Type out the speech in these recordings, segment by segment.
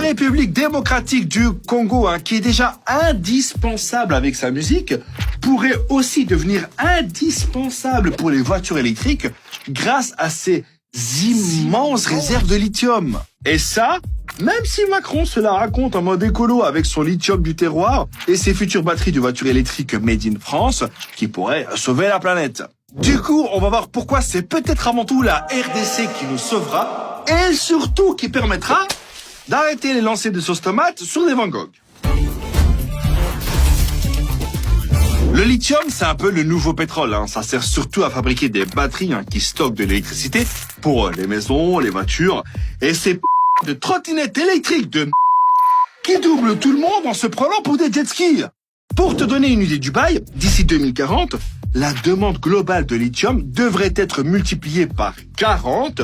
République démocratique du Congo, qui est déjà indispensable avec sa musique, pourrait aussi devenir indispensable pour les voitures électriques grâce à ses immenses réserves de lithium. Et ça, même si Macron se la raconte en mode écolo avec son lithium du terroir et ses futures batteries de voitures électriques made in France qui pourraient sauver la planète. Du coup, on va voir pourquoi c'est peut-être avant tout la RDC qui nous sauvera et surtout qui permettra d'arrêter les lancers de sauce tomate sur les Van Gogh. Le lithium, c'est un peu le nouveau pétrole. Ça sert surtout à fabriquer des batteries qui stockent de l'électricité pour les maisons, les voitures et ces de trottinettes électriques qui doublent tout le monde en se prenant pour des jet skis. Pour te donner une idée du bail, d'ici 2040, la demande globale de lithium devrait être multipliée par 40.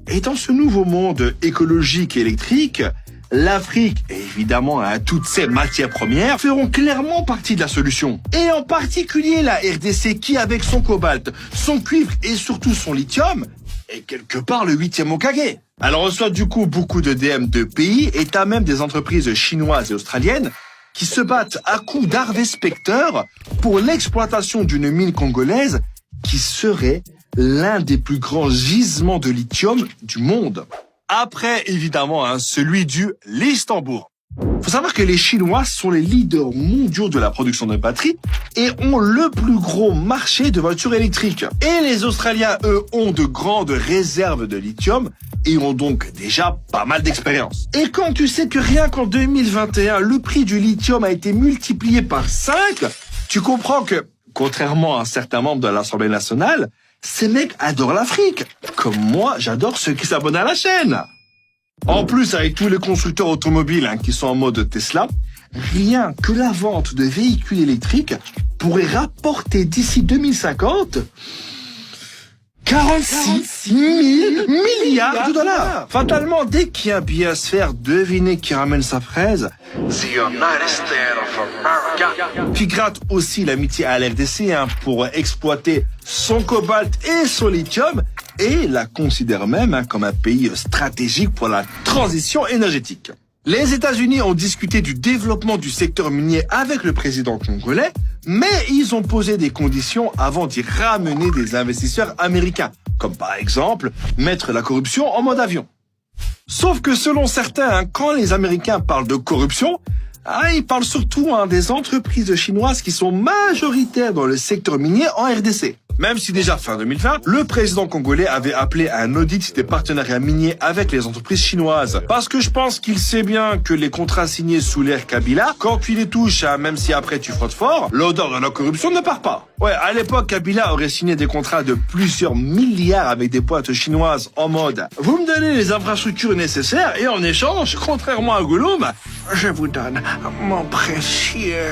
Et dans ce nouveau monde écologique et électrique, l'Afrique et évidemment toutes ces matières premières feront clairement partie de la solution. Et en particulier la RDC qui, avec son cobalt, son cuivre et surtout son lithium, est quelque part le 8e Hokage. Elle reçoit du coup beaucoup de DM de pays et t'as même des entreprises chinoises et australiennes qui se battent à coups d'Harvey Specter pour l'exploitation d'une mine congolaise qui serait l'un des plus grands gisements de lithium du monde. Après, évidemment, celui du Lichtenbourg. Faut savoir que les Chinois sont les leaders mondiaux de la production de batteries et ont le plus gros marché de voitures électriques. Et les Australiens, eux, ont de grandes réserves de lithium et ont donc déjà pas mal d'expérience. Et quand tu sais que rien qu'en 2021, le prix du lithium a été multiplié par 5, tu comprends que, contrairement à certains membres de l'Assemblée nationale, ces mecs adorent l'Afrique. Comme moi, j'adore ceux qui s'abonnent à la chaîne. En plus, avec tous les constructeurs automobiles qui sont en mode Tesla, rien que la vente de véhicules électriques pourrait rapporter d'ici 2050 46 000 milliards de dollars. Fatalement, dès qu'il y a un billet à se faire, devinez qui ramène sa fraise. The United States of America. Qui gratte aussi l'amitié à l'RDC pour exploiter son cobalt et son lithium et la considère même comme un pays stratégique pour la transition énergétique. Les États-Unis ont discuté du développement du secteur minier avec le président congolais, mais ils ont posé des conditions avant d'y ramener des investisseurs américains, comme par exemple mettre la corruption en mode avion. Sauf que selon certains, quand les Américains parlent de corruption, ils parlent surtout des entreprises chinoises qui sont majoritaires dans le secteur minier en RDC. Même si déjà fin 2020, le président congolais avait appelé à un audit des partenariats miniers avec les entreprises chinoises. Parce que je pense qu'il sait bien que les contrats signés sous l'ère Kabila, quand tu les touches, même si après tu frottes fort, l'odeur de la corruption ne part pas. Ouais, à l'époque, Kabila aurait signé des contrats de plusieurs milliards avec des boîtes chinoises en mode « Vous me donnez les infrastructures nécessaires et en échange, contrairement à Gollum, je vous donne mon précieux. »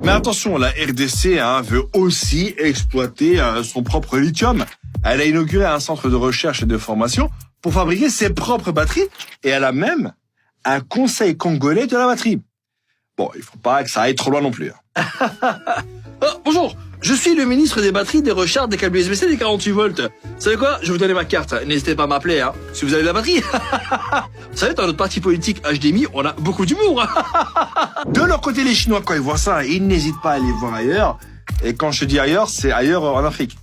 Mais attention, la RDC veut aussi exploiter son propre lithium. Elle a inauguré un centre de recherche et de formation pour fabriquer ses propres batteries et elle a même un conseil congolais de la batterie. Bon, il faut pas que ça aille trop loin non plus. Bonjour, je suis le ministre des batteries, des recharges, des câbles USB-C, des 48 volts. Vous savez quoi? Je vais vous donner ma carte. N'hésitez pas à m'appeler, si vous avez de la batterie. Vous savez, dans notre parti politique HDMI, on a beaucoup d'humour. De leur côté, les Chinois, quand ils voient ça, ils n'hésitent pas à aller voir ailleurs. Et quand je dis ailleurs, c'est ailleurs en Afrique.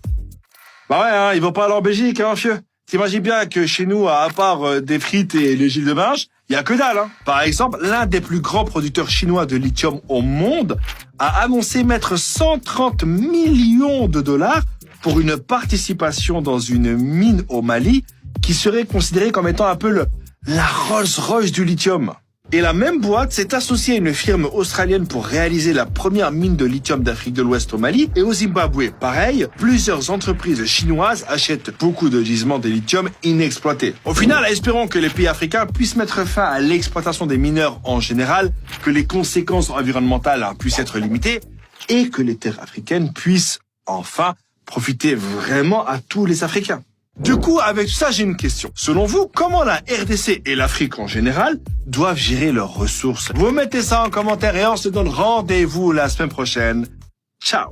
Bah ouais, ils vont pas aller en Belgique, fieu. T'imagines bien que chez nous, à part des frites et les Gilles de Binge, il y a que dalle. Par exemple, l'un des plus grands producteurs chinois de lithium au monde a annoncé mettre 130 millions de dollars pour une participation dans une mine au Mali qui serait considérée comme étant un peu la Rolls-Royce du lithium. Et la même boîte s'est associée à une firme australienne pour réaliser la première mine de lithium d'Afrique de l'Ouest au Mali et au Zimbabwe. Pareil, plusieurs entreprises chinoises achètent beaucoup de gisements de lithium inexploités. Au final, espérons que les pays africains puissent mettre fin à l'exploitation des mineurs en général, que les conséquences environnementales puissent être limitées et que les terres africaines puissent enfin profiter vraiment à tous les Africains. Du coup, avec ça, j'ai une question. Selon vous, comment la RDC et l'Afrique en général doivent gérer leurs ressources? Vous mettez ça en commentaire et on se donne rendez-vous la semaine prochaine. Ciao!